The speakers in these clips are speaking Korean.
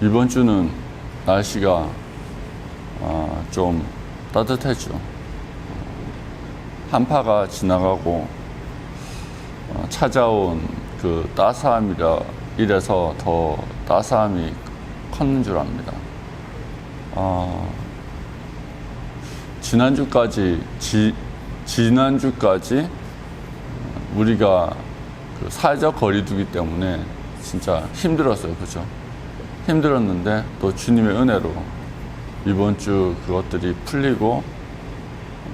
이번 주는 날씨가 좀 따뜻했죠. 한파가 지나가고 찾아온 그 따스함이라 이래서 더 따스함이 컸는 줄 압니다. 지난주까지 우리가 그 사회적 거리두기 때문에 진짜 힘들었어요. 그죠? 힘들었는데 또 주님의 은혜로 이번 주 그것들이 풀리고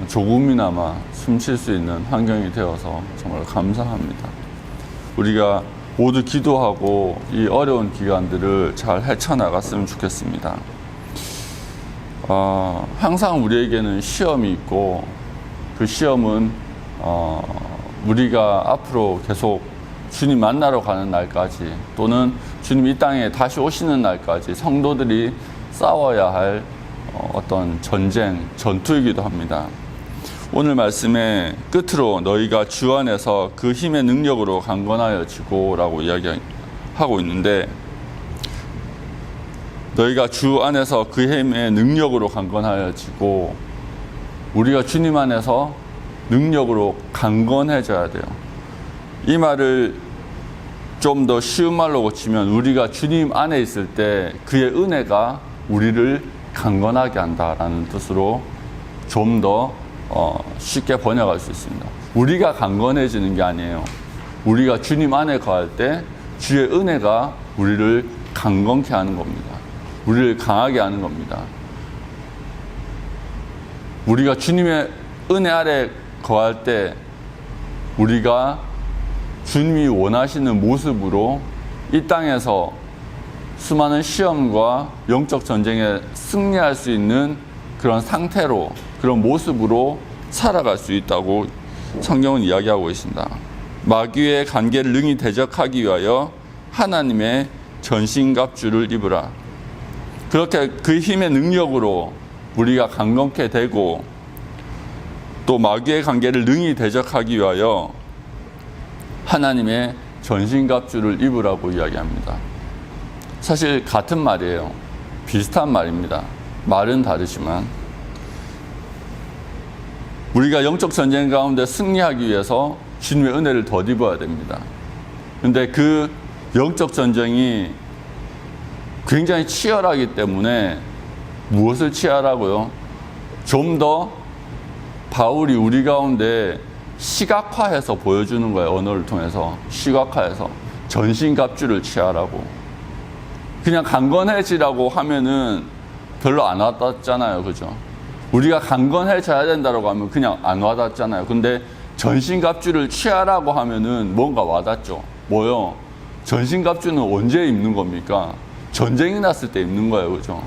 조금이나마 숨 쉴 수 있는 환경이 되어서 정말 감사합니다. 우리가 모두 기도하고 이 어려운 기간들을 잘 헤쳐나갔으면 좋겠습니다. 항상 우리에게는 시험이 있고 그 시험은 우리가 앞으로 계속 주님 만나러 가는 날까지 또는 주님 이 땅에 다시 오시는 날까지 성도들이 싸워야 할 어떤 전투이기도 합니다. 오늘 말씀의 끝으로 너희가 주 안에서 그 힘의 능력으로 강건하여지고 라고 이야기하고 있는데, 너희가 주 안에서 그 힘의 능력으로 강건하여지고, 우리가 주님 안에서 능력으로 강건해져야 돼요. 이 말을 좀 더 쉬운 말로 고치면 우리가 주님 안에 있을 때 그의 은혜가 우리를 강건하게 한다라는 뜻으로 좀 더 쉽게 번역할 수 있습니다. 우리가 강건해지는 게 아니에요. 우리가 주님 안에 거할 때 주의 은혜가 우리를 강건케 하는 겁니다. 우리를 강하게 하는 겁니다. 우리가 주님의 은혜 아래 거할 때 우리가 주님이 원하시는 모습으로 이 땅에서 수많은 시험과 영적 전쟁에 승리할 수 있는 그런 상태로, 그런 모습으로 살아갈 수 있다고 성경은 이야기하고 있습니다. 마귀의 관계를 능히 대적하기 위하여 하나님의 전신갑주를 입으라. 그렇게 그 힘의 능력으로 우리가 강건케 되고, 또 마귀의 관계를 능히 대적하기 위하여 하나님의 전신갑주를 입으라고 이야기합니다. 사실 같은 말이에요. 비슷한 말입니다. 말은 다르지만 우리가 영적 전쟁 가운데 승리하기 위해서 주님의 은혜를 덧입어야 됩니다. 그런데 그 영적 전쟁이 굉장히 치열하기 때문에 무엇을 치열하고요? 좀 더 바울이 우리 가운데 시각화해서 보여주는 거예요. 언어를 통해서 시각화해서 전신갑주를 취하라고. 그냥 강건해지라고 하면은 별로 안 와닿잖아요. 그죠? 우리가 강건해져야 된다고 하면 그냥 안 와닿잖아요. 근데 전신갑주를 취하라고 하면은 뭔가 와닿죠. 뭐요? 전신갑주는 언제 입는 겁니까? 전쟁이 났을 때 입는 거예요. 그죠?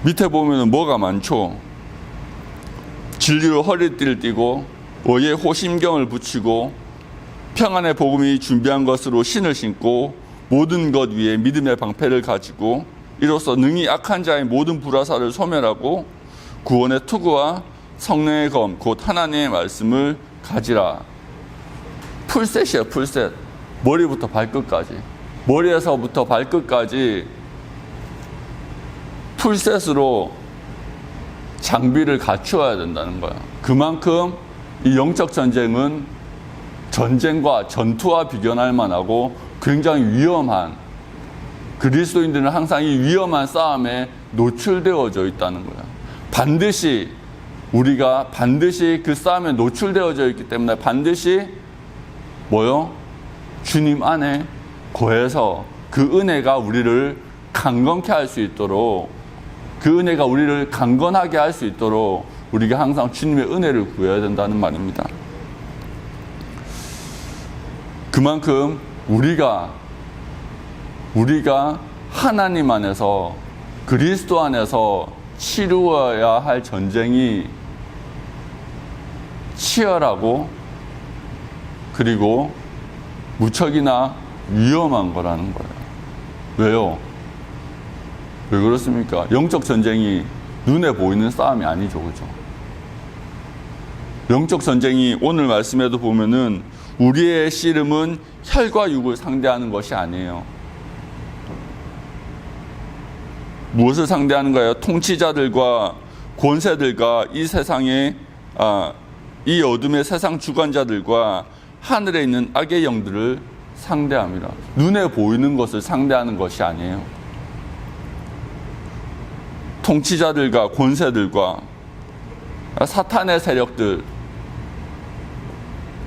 밑에 보면은 뭐가 많죠? 진리로 허리띠를 띠고 의의 호심경을 붙이고 평안의 복음이 준비한 것으로 신을 신고 모든 것 위에 믿음의 방패를 가지고 이로써 능히 악한 자의 모든 불화살을 소멸하고 구원의 투구와 성령의 검 곧 하나님의 말씀을 가지라. 풀셋이에요. 풀셋. 머리부터 발끝까지, 머리에서부터 발끝까지 풀셋으로 장비를 갖추어야 된다는 거예요. 그만큼 이 영적 전쟁은 전쟁과 전투와 비견할 만하고 굉장히 위험한, 그리스도인들은 항상 이 위험한 싸움에 노출되어져 있다는 거예요. 우리가 반드시 그 싸움에 노출되어져 있기 때문에 반드시 뭐요? 주님 안에 거해서 그 은혜가 우리를 강건케 할 수 있도록, 그 은혜가 우리를 강건하게 할 수 있도록 우리가 항상 주님의 은혜를 구해야 된다는 말입니다. 그만큼 우리가 하나님 안에서, 그리스도 안에서 치루어야 할 전쟁이 치열하고 그리고 무척이나 위험한 거라는 거예요. 왜요? 왜 그렇습니까? 영적 전쟁이 눈에 보이는 싸움이 아니죠. 그죠? 영적 전쟁이 오늘 말씀에도 보면은 우리의 씨름은 혈과 육을 상대하는 것이 아니에요. 무엇을 상대하는가요? 통치자들과 권세들과 이 세상의 이 어둠의 세상 주관자들과 하늘에 있는 악의 영들을 상대합니다. 눈에 보이는 것을 상대하는 것이 아니에요. 통치자들과 권세들과 사탄의 세력들,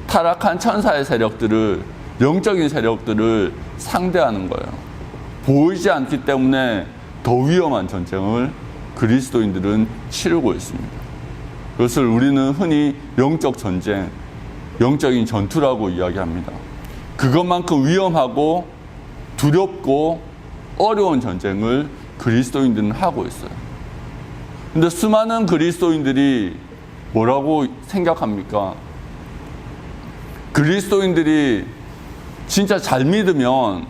타락한 천사의 세력들을, 영적인 세력들을 상대하는 거예요. 보이지 않기 때문에 더 위험한 전쟁을 그리스도인들은 치르고 있습니다. 그것을 우리는 흔히 영적 전쟁, 영적인 전투라고 이야기합니다. 그것만큼 위험하고 두렵고 어려운 전쟁을 그리스도인들은 하고 있어요. 근데 수많은 그리스도인들이 뭐라고 생각합니까? 그리스도인들이 진짜 잘 믿으면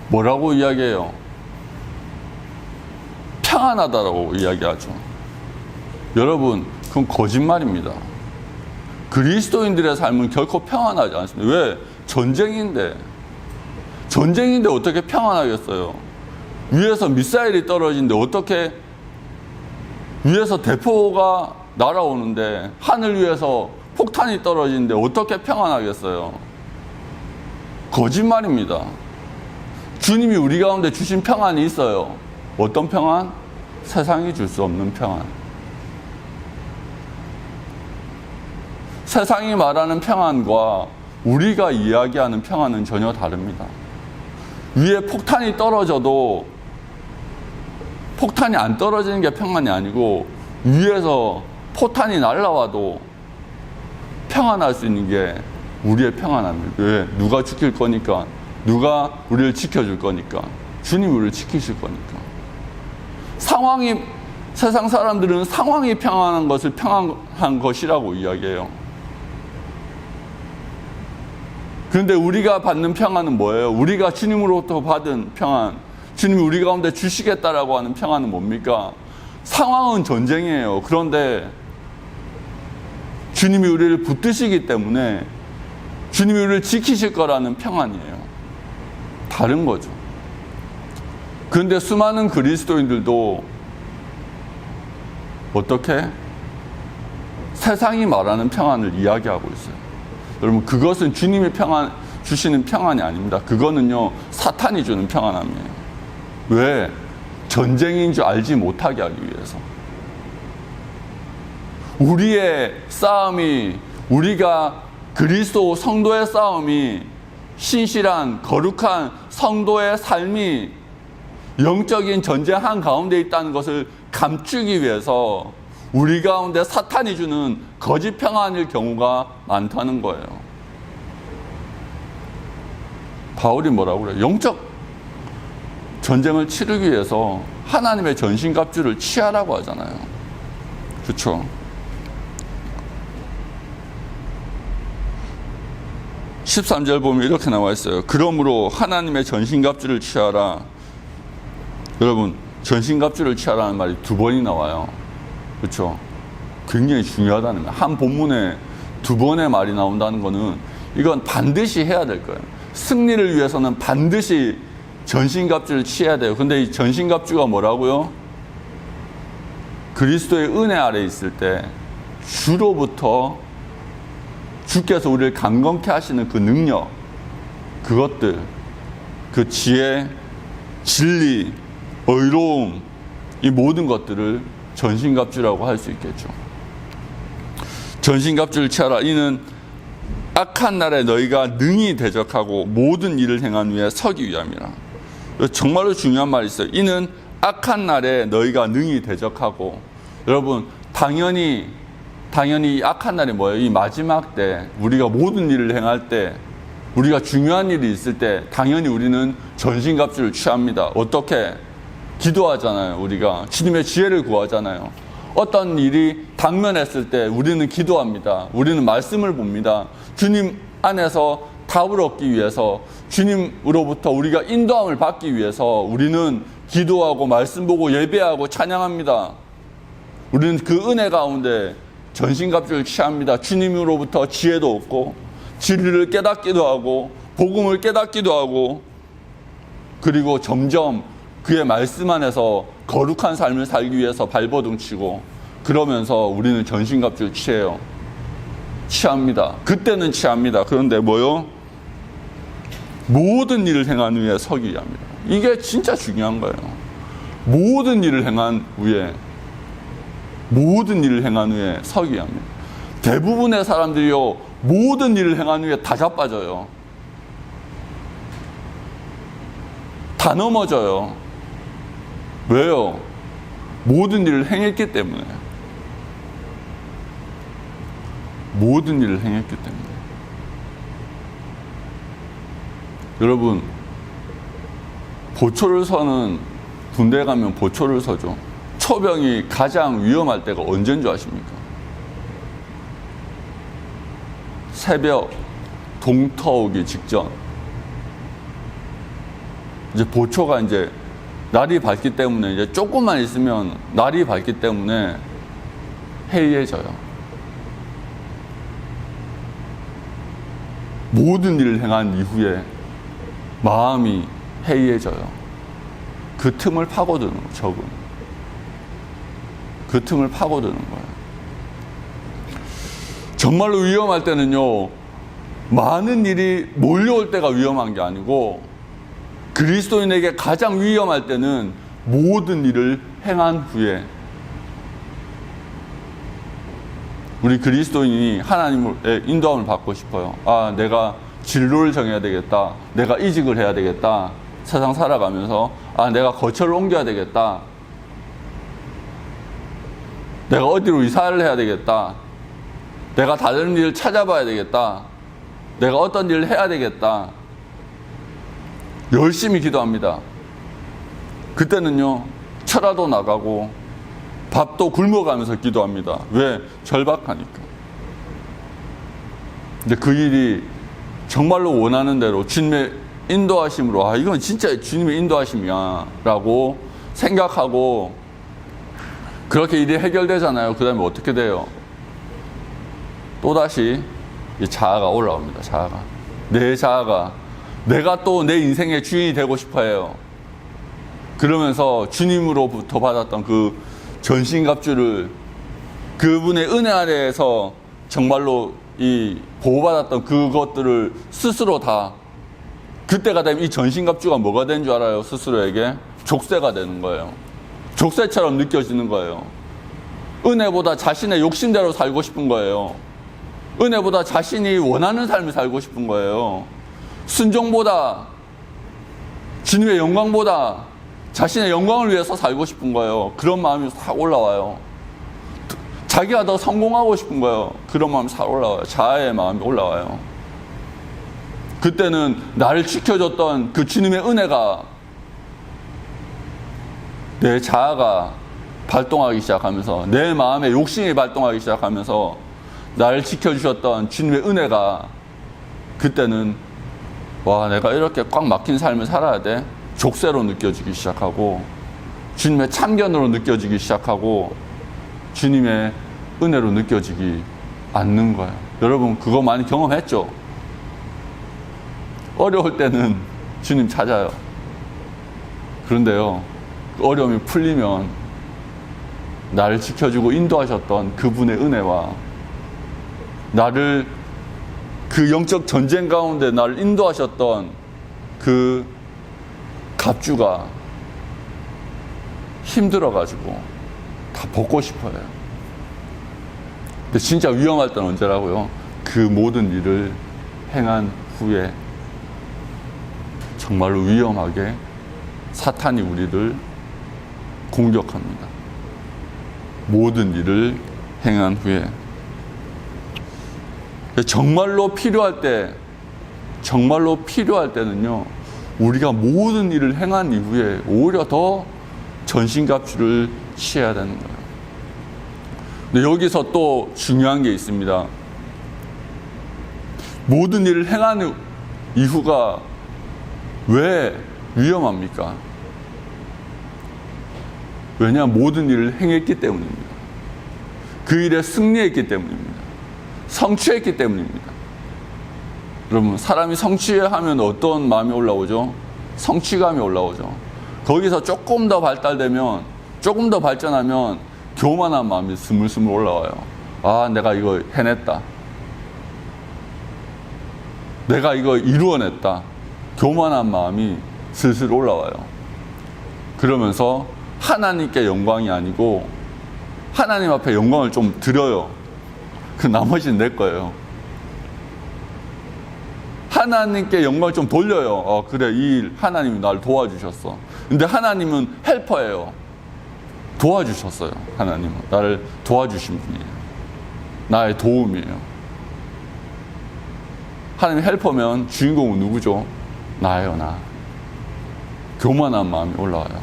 뭐라고 이야기해요? 평안하다라고 이야기하죠. 여러분, 그건 거짓말입니다. 그리스도인들의 삶은 결코 평안하지 않습니다. 왜? 전쟁인데 어떻게 평안하겠어요? 위에서 미사일이 떨어지는데 어떻게, 위에서 대포가 날아오는데 하늘 위에서 폭탄이 떨어지는데 어떻게 평안하겠어요? 거짓말입니다. 주님이 우리 가운데 주신 평안이 있어요. 어떤 평안? 세상이 줄 수 없는 평안. 세상이 말하는 평안과 우리가 이야기하는 평안은 전혀 다릅니다. 위에 폭탄이 떨어져도 폭탄이 안 떨어지는 게 평안이 아니고, 위에서 포탄이 날아와도 평안할 수 있는 게 우리의 평안합니다. 왜? 누가 지킬 거니까. 누가 우리를 지켜줄 거니까. 주님이 우리를 지키실 거니까. 세상 사람들은 상황이 평안한 것을 평안한 것이라고 이야기해요. 그런데 우리가 받는 평안은 뭐예요? 우리가 주님으로부터 받은 평안, 주님이 우리 가운데 주시겠다라고 하는 평안은 뭡니까? 상황은 전쟁이에요. 그런데 주님이 우리를 붙드시기 때문에 주님이 우리를 지키실 거라는 평안이에요. 다른 거죠. 그런데 수많은 그리스도인들도 어떻게? 세상이 말하는 평안을 이야기하고 있어요. 여러분, 그것은 주님이 주시는 평안이 아닙니다. 그거는요, 사탄이 주는 평안함이에요. 왜? 전쟁인 줄 알지 못하게 하기 위해서. 우리의 싸움이, 우리가 그리스도 성도의 싸움이, 신실한 거룩한 성도의 삶이 영적인 전쟁 한가운데 있다는 것을 감추기 위해서 우리 가운데 사탄이 주는 거짓 평안일 경우가 많다는 거예요. 바울이 뭐라고 그래요? 영적 전쟁을 치르기 위해서 하나님의 전신갑주를 취하라고 하잖아요. 그렇죠? 13절 보면 이렇게 나와 있어요. 그러므로 하나님의 전신갑주를 취하라. 여러분, 전신갑주를 취하라는 말이 2번이 나와요. 그렇죠? 굉장히 중요하다는 거예요. 한 본문에 2번의 말이 나온다는 거는 이건 반드시 해야 될 거예요. 승리를 위해서는 반드시 전신갑주를 취해야 돼요. 근데 이 전신갑주가 뭐라고요? 그리스도의 은혜 아래 있을 때 주로부터 주께서 우리를 강건케 하시는 그 능력, 그것들, 그 지혜, 진리, 의로움, 이 모든 것들을 전신갑주라고 할 수 있겠죠. 전신갑주를 취하라. 이는 악한 날에 너희가 능히 대적하고 모든 일을 행한 후에 서기 위함이라. 정말로 중요한 말이 있어요. 이는 악한 날에 너희가 능히 대적하고. 여러분, 당연히 이 악한 날이 뭐예요? 이 마지막 때, 우리가 모든 일을 행할 때, 우리가 중요한 일이 있을 때 당연히 우리는 전신갑주를 취합니다. 어떻게? 기도하잖아요. 우리가 주님의 지혜를 구하잖아요. 어떤 일이 당면했을 때 우리는 기도합니다. 우리는 말씀을 봅니다. 주님 안에서 답을 얻기 위해서, 주님으로부터 우리가 인도함을 받기 위해서 우리는 기도하고 말씀 보고 예배하고 찬양합니다. 우리는 그 은혜 가운데 전신갑주를 취합니다. 주님으로부터 지혜도 얻고 진리를 깨닫기도 하고 복음을 깨닫기도 하고, 그리고 점점 그의 말씀 안에서 거룩한 삶을 살기 위해서 발버둥 치고 그러면서 우리는 전신갑주를 취해요. 취합니다. 그때는 취합니다. 그런데 뭐요? 모든 일을 행한 후에 서기 위함이에요. 이게 진짜 중요한 거예요. 모든 일을 행한 후에 서기 위함이에요. 대부분의 사람들이요, 모든 일을 행한 후에 다 자빠져요. 다 넘어져요. 왜요? 모든 일을 행했기 때문에. 모든 일을 행했기 때문에. 여러분, 보초를 서는, 군대 가면 보초를 서죠. 초병이 가장 위험할 때가 언제인 줄 아십니까? 새벽 동터 오기 직전. 이제 보초가 이제 날이 밝기 때문에 이제 조금만 있으면 날이 밝기 때문에 해이해져요. 모든 일을 행한 이후에 마음이 해이해져요. 그 틈을 파고드는 거예요, 적은. 그 틈을 파고드는 거예요. 정말로 위험할 때는요, 많은 일이 몰려올 때가 위험한 게 아니고, 그리스도인에게 가장 위험할 때는 모든 일을 행한 후에, 우리 그리스도인이 하나님의 인도함을 받고 싶어요. 아, 내가 진로를 정해야 되겠다. 내가 이직을 해야 되겠다. 세상 살아가면서 아, 내가 거처를 옮겨야 되겠다. 내가 어디로 이사를 해야 되겠다. 내가 다른 일을 찾아봐야 되겠다. 내가 어떤 일을 해야 되겠다. 열심히 기도합니다. 그때는요, 철화도 나가고 밥도 굶어가면서 기도합니다. 왜? 절박하니까. 근데 그 일이 정말로 원하는 대로 주님의 인도하심으로, 아, 이건 진짜 주님의 인도하심이야 라고 생각하고 그렇게 일이 해결되잖아요. 그 다음에 어떻게 돼요? 또다시 이 자아가 올라옵니다. 자아가. 내 자아가 내가 또 내 인생의 주인이 되고 싶어 해요. 그러면서 주님으로부터 받았던 그 전신갑주를, 그분의 은혜 아래에서 정말로 이 보호받았던 그것들을 스스로 다, 그때가 되면 이 전신갑주가 뭐가 된 줄 알아요? 스스로에게 족쇄가 되는 거예요. 족쇄처럼 느껴지는 거예요. 은혜보다 자신의 욕심대로 살고 싶은 거예요. 은혜보다 자신이 원하는 삶을 살고 싶은 거예요. 순종보다, 주님의 영광보다 자신의 영광을 위해서 살고 싶은 거예요. 그런 마음이 싹 올라와요. 자기가 더 성공하고 싶은 거예요. 그런 마음이 싹 올라와요. 자아의 마음이 올라와요. 그때는 나를 지켜줬던 그 주님의 은혜가, 내 자아가 발동하기 시작하면서, 내 마음의 욕심이 발동하기 시작하면서 나를 지켜주셨던 주님의 은혜가, 그때는 와, 내가 이렇게 꽉 막힌 삶을 살아야 돼? 족쇄로 느껴지기 시작하고, 주님의 참견으로 느껴지기 시작하고, 주님의 은혜로 느껴지기 않는 거예요. 여러분, 그거 많이 경험했죠? 어려울 때는 주님 찾아요. 그런데요, 그 어려움이 풀리면 나를 지켜주고 인도하셨던 그분의 은혜와, 나를 그 영적 전쟁 가운데 나를 인도하셨던 그 갑주가 힘들어가지고 다 벗고 싶어요. 근데 진짜 위험할 때는 언제라고요? 그 모든 일을 행한 후에 정말로 위험하게 사탄이 우리를 공격합니다. 모든 일을 행한 후에. 정말로 필요할 때는요, 우리가 모든 일을 행한 이후에 오히려 더 전신갑주를 취해야 되는 거예요. 근데 여기서 또 중요한 게 있습니다. 모든 일을 행한 이후가 왜 위험합니까? 왜냐하면 모든 일을 행했기 때문입니다. 그 일에 승리했기 때문입니다. 성취했기 때문입니다. 여러분, 사람이 성취하면 어떤 마음이 올라오죠? 성취감이 올라오죠. 거기서 조금 더 발달되면, 조금 더 발전하면 교만한 마음이 스물스물 올라와요. 아, 내가 이거 해냈다. 내가 이거 이루어냈다. 교만한 마음이 슬슬 올라와요. 그러면서 하나님께 영광이 아니고 하나님 앞에 영광을 좀 드려요. 그 나머지는 내 거예요. 하나님께 영광을 좀 돌려요. 그래, 이 일 하나님이 나를 도와주셨어. 근데 하나님은 헬퍼예요. 도와주셨어요. 하나님은 나를 도와주신 분이에요. 나의 도움이에요. 하나님 헬퍼면 주인공은 누구죠? 나예요, 나. 교만한 마음이 올라와요.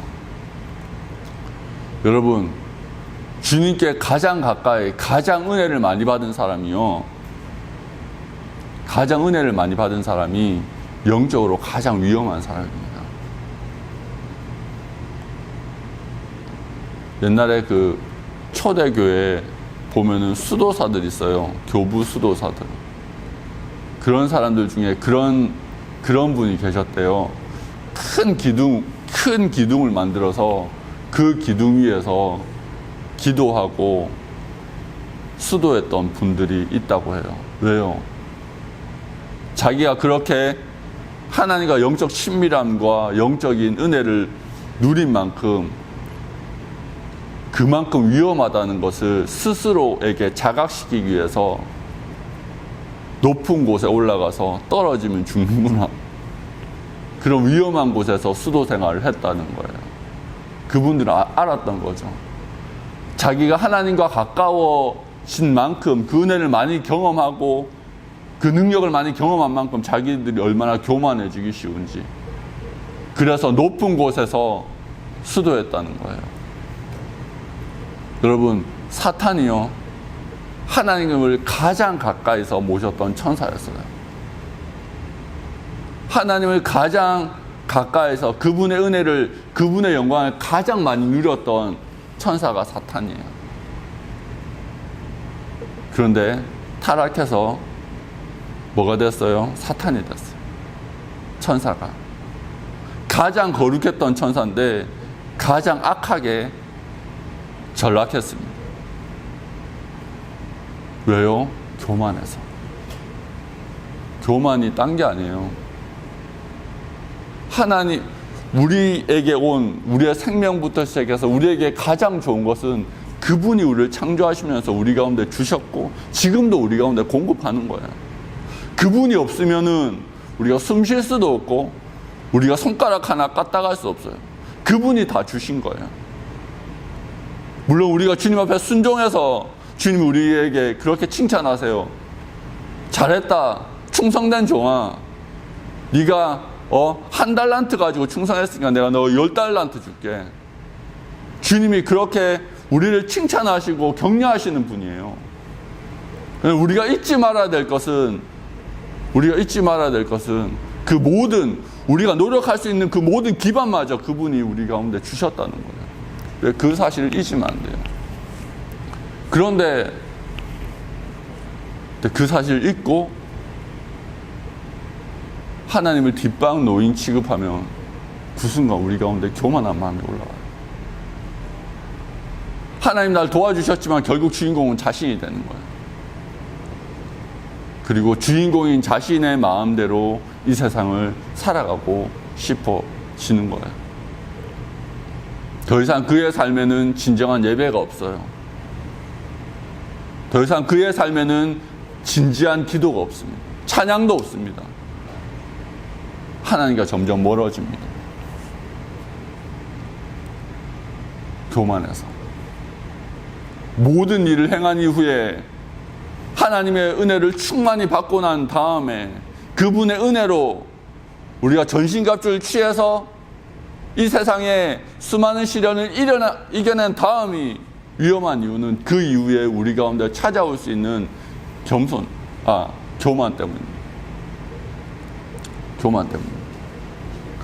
여러분, 주님께 가장 가까이, 가장 은혜를 많이 받은 사람이요, 가장 은혜를 많이 받은 사람이 영적으로 가장 위험한 사람입니다. 옛날에 그 초대교회 보면은 수도사들 있어요. 교부 수도사들. 그런 사람들 중에 그런 분이 계셨대요. 큰 기둥을 만들어서 그 기둥 위에서 기도하고 수도했던 분들이 있다고 해요. 왜요? 자기가 그렇게 하나님과 영적 친밀함과 영적인 은혜를 누린 만큼 그만큼 위험하다는 것을 스스로에게 자각시키기 위해서 높은 곳에 올라가서 떨어지면 죽는구나, 그런 위험한 곳에서 수도 생활을 했다는 거예요. 그분들은 알았던 거죠. 자기가 하나님과 가까워진 만큼, 그 은혜를 많이 경험하고 그 능력을 많이 경험한 만큼 자기들이 얼마나 교만해지기 쉬운지. 그래서 높은 곳에서 수도했다는 거예요. 여러분, 사탄이요, 하나님을 가장 가까이서 모셨던 천사였어요. 하나님을 가장 가까이서 그분의 은혜를, 그분의 영광을 가장 많이 누렸던 천사가 사탄이에요. 그런데 타락해서 뭐가 됐어요? 사탄이 됐어요. 천사가. 가장 거룩했던 천사인데 가장 악하게 전락했습니다. 왜요? 교만해서. 교만이 딴 게 아니에요. 하나님, 우리에게 온, 우리의 생명부터 시작해서 우리에게 가장 좋은 것은 그분이 우리를 창조하시면서 우리 가운데 주셨고 지금도 우리 가운데 공급하는 거예요. 그분이 없으면은 우리가 숨 쉴 수도 없고 우리가 손가락 하나 까딱 할 수 없어요. 그분이 다 주신 거예요. 물론 우리가 주님 앞에 순종해서 주님이 우리에게 그렇게 칭찬하세요. 잘했다, 충성된 종아, 네가 1달란트 가지고 충성했으니까 내가 너 10달란트 줄게. 주님이 그렇게 우리를 칭찬하시고 격려하시는 분이에요. 우리가 잊지 말아야 될 것은 그 모든, 우리가 노력할 수 있는 그 모든 기반마저 그분이 우리 가운데 주셨다는 거예요. 그 사실을 잊으면 안 돼요. 그런데 그 사실을 잊고 하나님을 뒷방 노인 취급하면 그 순간 우리 가운데 교만한 마음이 올라와요. 하나님 날 도와주셨지만 결국 주인공은 자신이 되는 거예요. 그리고 주인공인 자신의 마음대로 이 세상을 살아가고 싶어지는 거예요. 더 이상 그의 삶에는 진정한 예배가 없어요. 더 이상 그의 삶에는 진지한 기도가 없습니다. 찬양도 없습니다. 하나님과 점점 멀어집니다. 교만해서. 모든 일을 행한 이후에 하나님의 은혜를 충만히 받고 난 다음에 그분의 은혜로 우리가 전신갑주를 취해서 이 세상에 수많은 시련을 이겨낸 다음이 위험한 이유는 그 이후에 우리 가운데 찾아올 수 있는 교만 때문입니다. 교만 때문입니다.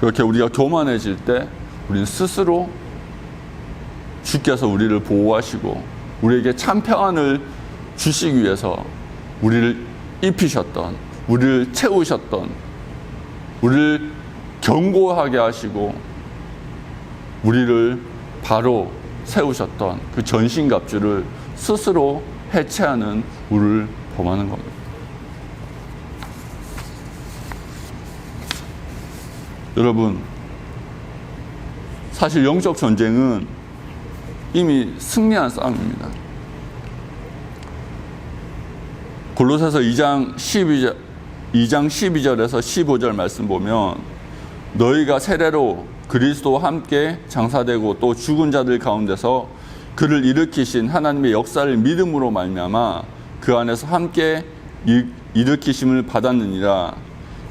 그렇게 우리가 교만해질 때 우리는 스스로 주께서 우리를 보호하시고 우리에게 참 평안을 주시기 위해서 우리를 입히셨던, 우리를 채우셨던, 우리를 견고하게 하시고 우리를 바로 세우셨던 그 전신갑주를 스스로 해체하는 우를 범하는 겁니다. 여러분, 사실 영적 전쟁은 이미 승리한 싸움입니다. 골로새서 2장 12절에서 15절 말씀 보면 너희가 세례로 그리스도와 함께 장사되고 또 죽은 자들 가운데서 그를 일으키신 하나님의 역사를 믿음으로 말미암아 그 안에서 함께 일으키심을 받았느니라.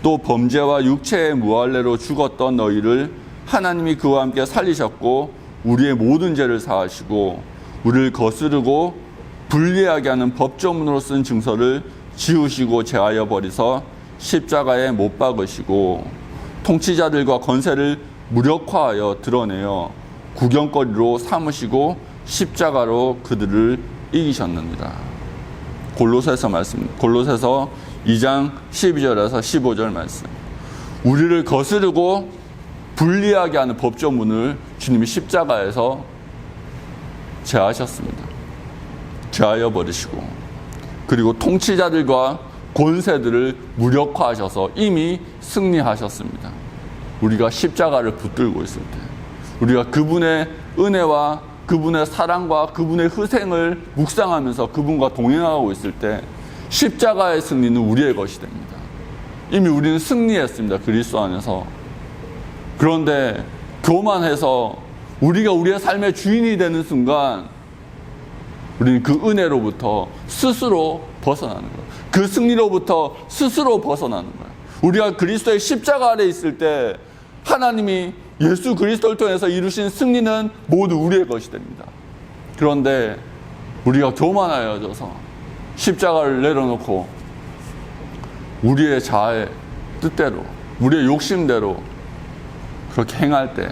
또 범죄와 육체의 무할례로 죽었던 너희를 하나님이 그와 함께 살리셨고 우리의 모든 죄를 사하시고 우리를 거스르고 불리하게 하는 법조문으로 쓴 증서를 지우시고 제하여 버리서 십자가에 못 박으시고 통치자들과 권세를 무력화하여 드러내어 구경거리로 삼으시고 십자가로 그들을 이기셨느니라. 골로새서 2장 12절에서 15절 말씀. 우리를 거스르고 불리하게 하는 법조문을 주님이 십자가에서 제하셨습니다. 제하여 버리시고, 그리고 통치자들과 권세들을 무력화하셔서 이미 승리하셨습니다. 우리가 십자가를 붙들고 있을 때, 우리가 그분의 은혜와 그분의 사랑과 그분의 희생을 묵상하면서 그분과 동행하고 있을 때 십자가의 승리는 우리의 것이 됩니다. 이미 우리는 승리했습니다. 그리스도 안에서. 그런데 교만해서 우리가 우리의 삶의 주인이 되는 순간 우리는 그 은혜로부터 스스로 벗어나는 거예요. 그 승리로부터 스스로 벗어나는 거예요. 우리가 그리스도의 십자가 아래 있을 때 하나님이 예수 그리스도를 통해서 이루신 승리는 모두 우리의 것이 됩니다. 그런데 우리가 교만하여져서 십자가를 내려놓고 우리의 자아의 뜻대로, 우리의 욕심대로 그렇게 행할 때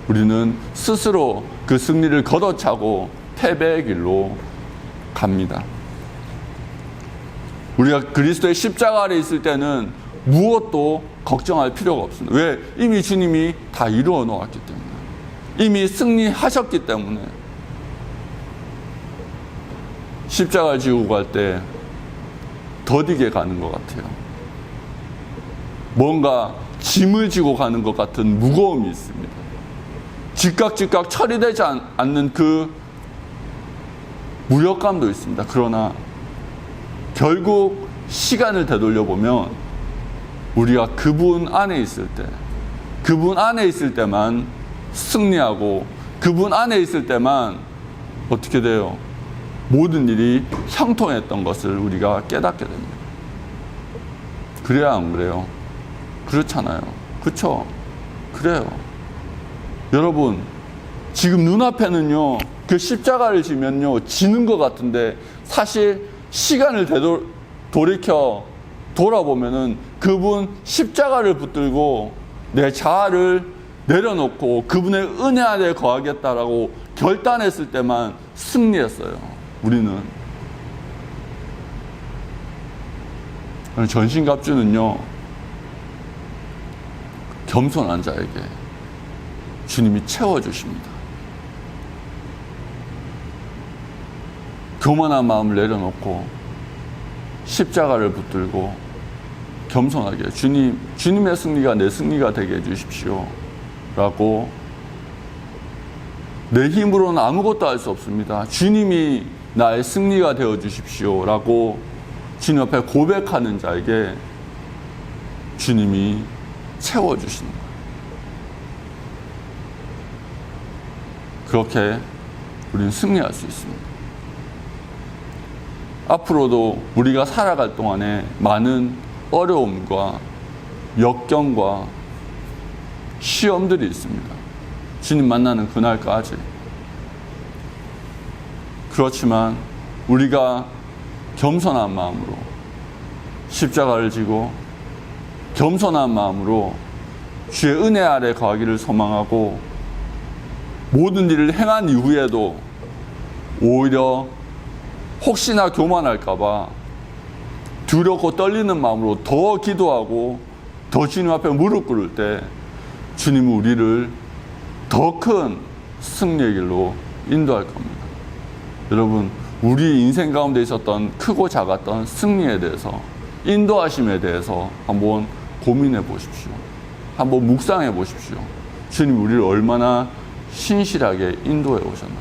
우리는 스스로 그 승리를 걷어차고 패배의 길로 갑니다. 우리가 그리스도의 십자가 아래 있을 때는 무엇도 걱정할 필요가 없습니다. 왜? 이미 주님이 다 이루어 놓았기 때문에, 이미 승리하셨기 때문에. 십자가를 지고 갈 때 더디게 가는 것 같아요. 뭔가 짐을 지고 가는 것 같은 무거움이 있습니다. 즉각 처리되지 않는 그 무력감도 있습니다. 그러나 결국 시간을 되돌려보면 우리가 그분 안에 있을 때, 그분 안에 있을 때만 승리하고 그분 안에 있을 때만 어떻게 돼요? 모든 일이 형통했던 것을 우리가 깨닫게 됩니다. 그래야 안 그래요? 그렇잖아요. 그렇죠? 그래요. 여러분, 지금 눈앞에는요, 그 십자가를 지면요, 지는 것 같은데 사실 시간을 돌이켜 돌아보면은 그분 십자가를 붙들고 내 자아를 내려놓고 그분의 은혜 아래 거하겠다라고 결단했을 때만 승리했어요. 우리는. 전신갑주는요, 겸손한 자에게 주님이 채워주십니다. 교만한 마음을 내려놓고 십자가를 붙들고 겸손하게 주님의 승리가 내 승리가 되게 해주십시오 라고, 내 힘으로는 아무것도 할 수 없습니다, 주님이 나의 승리가 되어 주십시오 라고 주님 앞에 고백하는 자에게 주님이 채워주시는 거예요. 그렇게 우리는 승리할 수 있습니다. 앞으로도 우리가 살아갈 동안에 많은 어려움과 역경과 시험들이 있습니다. 주님 만나는 그날까지. 그렇지만 우리가 겸손한 마음으로 십자가를 지고 겸손한 마음으로 주의 은혜 아래 거하기를 소망하고 모든 일을 행한 이후에도 오히려 혹시나 교만할까봐 두렵고 떨리는 마음으로 더 기도하고 더 주님 앞에 무릎 꿇을 때 주님은 우리를 더 큰 승리의 길로 인도할 겁니다. 여러분, 우리 인생 가운데 있었던 크고 작았던 승리에 대해서, 인도하심에 대해서 한번 고민해 보십시오. 한번 묵상해 보십시오. 주님 우리를 얼마나 신실하게 인도해 오셨나.